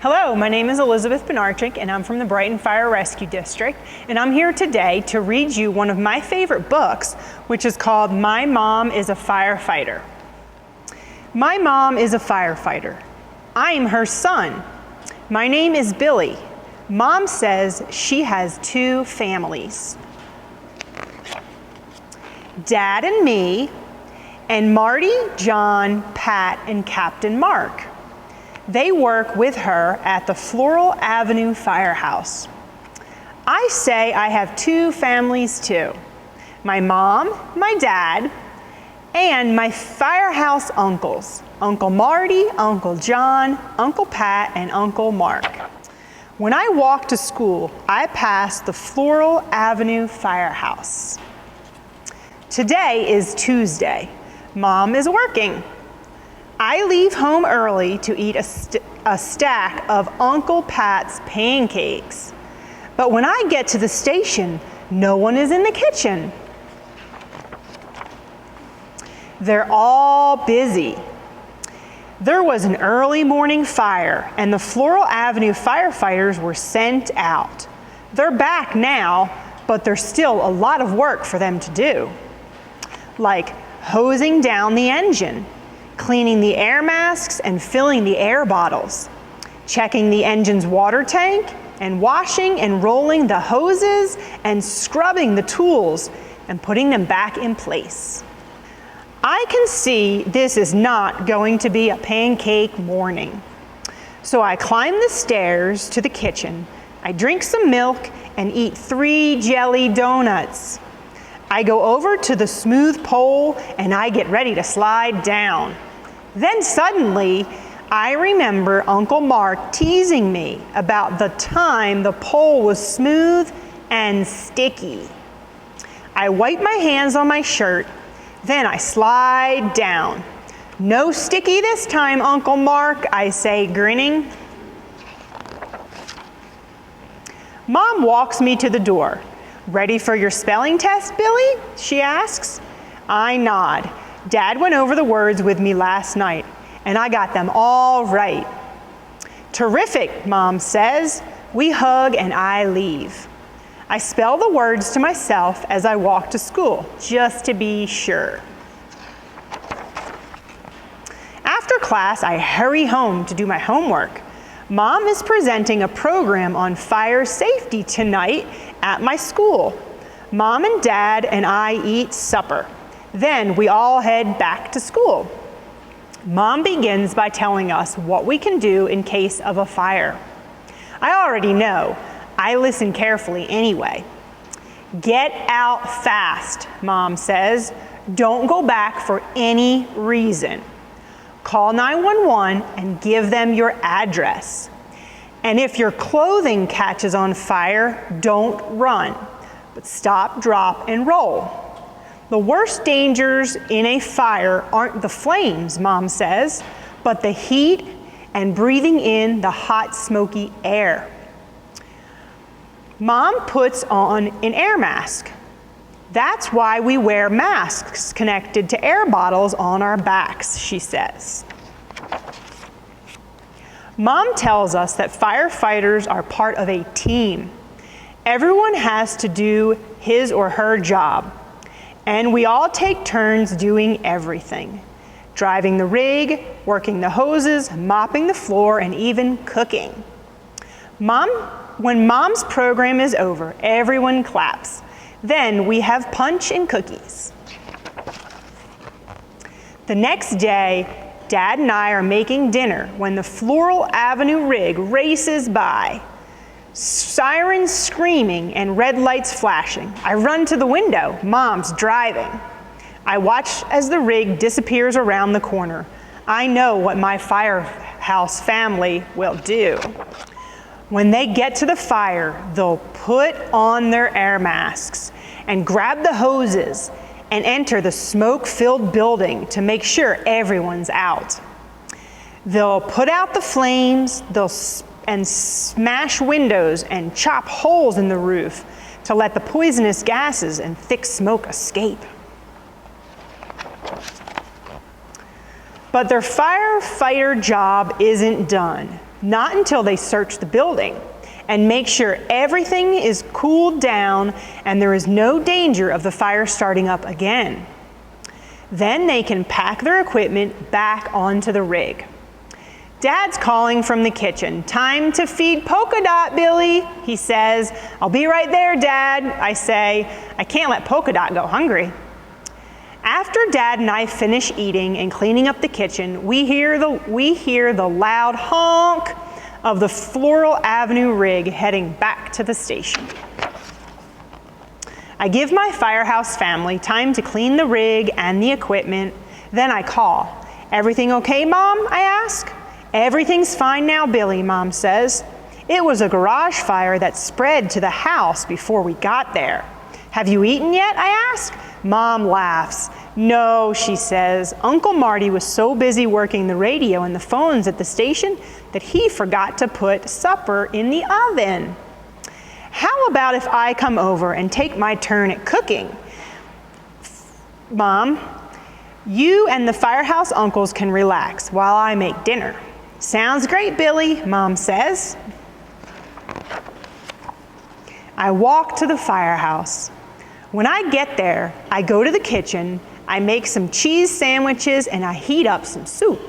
Hello, my name is Elizabeth Bednarcik and I'm from the Brighton Fire Rescue District, and I'm here today to read you one of my favorite books, which is called My Mom is a Firefighter. My mom is a firefighter. I'm her son. My name is Billy. Mom says she has 2 families. Dad and me, and Marty, John, Pat, and Captain Mark. They work with her at the Floral Avenue Firehouse. I say I have 2 families too. My mom, my dad, and my firehouse uncles. Uncle Marty, Uncle John, Uncle Pat, and Uncle Mark. When I walk to school, I pass the Floral Avenue Firehouse. Today is Tuesday. Mom is working. I leave home early to eat a stack of Uncle Pat's pancakes. But when I get to the station, no one is in the kitchen. They're all busy. There was an early morning fire, and the Floral Avenue firefighters were sent out. They're back now, but there's still a lot of work for them to do, like hosing down the engine, cleaning the air masks and filling the air bottles, checking the engine's water tank, and washing and rolling the hoses and scrubbing the tools and putting them back in place. I can see this is not going to be a pancake morning. So I climb the stairs to the kitchen, I drink some milk and eat 3 jelly donuts. I go over to the smooth pole and I get ready to slide down. Then suddenly, I remember Uncle Mark teasing me about the time the pole was smooth and sticky. I wipe my hands on my shirt, then I slide down. No sticky this time, Uncle Mark, I say, grinning. Mom walks me to the door. Ready for your spelling test, Billy? She asks. I nod. Dad went over the words with me last night, and I got them all right. Terrific, Mom says. We hug and I leave. I spell the words to myself as I walk to school, just to be sure. After class, I hurry home to do my homework. Mom is presenting a program on fire safety tonight at my school. Mom and Dad and I eat supper. Then we all head back to school. Mom begins by telling us what we can do in case of a fire. I already know. I listen carefully anyway. Get out fast, Mom says. Don't go back for any reason. Call 911 and give them your address. And if your clothing catches on fire, don't run, but stop, drop, and roll. The worst dangers in a fire aren't the flames, Mom says, but the heat and breathing in the hot, smoky air. Mom puts on an air mask. That's why we wear masks connected to air bottles on our backs, she says. Mom tells us that firefighters are part of a team. Everyone has to do his or her job. And we all take turns doing everything. Driving the rig, working the hoses, mopping the floor, and even cooking. When Mom's program is over, everyone claps. Then we have punch and cookies. The next day, Dad and I are making dinner when the Floral Avenue rig races by. Sirens screaming and red lights flashing. I run to the window. Mom's driving. I watch as the rig disappears around the corner. I know what my firehouse family will do. When they get to the fire, they'll put on their air masks and grab the hoses and enter the smoke-filled building to make sure everyone's out. They'll put out the flames, and smash windows and chop holes in the roof to let the poisonous gases and thick smoke escape. But their firefighter job isn't done. Not until they search the building and make sure everything is cooled down and there is no danger of the fire starting up again. Then they can pack their equipment back onto the rig. Dad's calling from the kitchen. "Time to feed Polka Dot, Billy," he says. "I'll be right there, Dad," I say. I can't let Polka Dot go hungry. After Dad and I finish eating and cleaning up the kitchen, we hear the loud honk of the Floral Avenue rig heading back to the station. I give my firehouse family time to clean the rig and the equipment. Then I call. "Everything okay, Mom?" I ask. "Everything's fine now, Billy," Mom says. "It was a garage fire that spread to the house before we got there." "Have you eaten yet?" I ask. Mom laughs. "No," she says. "Uncle Marty was so busy working the radio and the phones at the station that he forgot to put supper in the oven." "How about if I come over and take my turn at cooking?" "Mom, you and the firehouse uncles can relax while I make dinner." "Sounds great, Billy," Mom says. I walk to the firehouse. When I get there, I go to the kitchen, I make some cheese sandwiches, and I heat up some soup.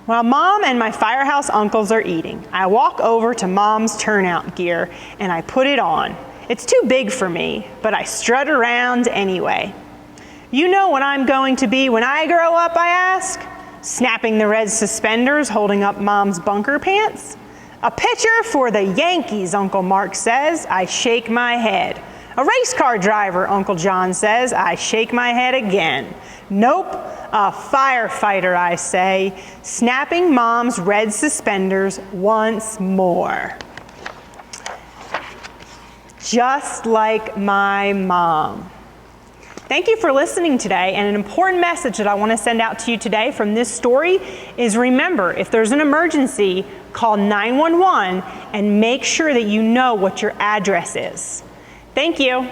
While Mom and my firehouse uncles are eating, I walk over to Mom's turnout gear and I put it on. It's too big for me, but I strut around anyway. "You know what I'm going to be when I grow up?" I ask, snapping the red suspenders, holding up Mom's bunker pants. "A pitcher for the Yankees," Uncle Mark says. I shake my head. "A race car driver," Uncle John says. I shake my head again. "Nope, a firefighter," I say, snapping Mom's red suspenders once more. Just like my mom. Thank you for listening today, and an important message that I want to send out to you today from this story is remember, if there's an emergency, call 911 and make sure that you know what your address is. Thank you.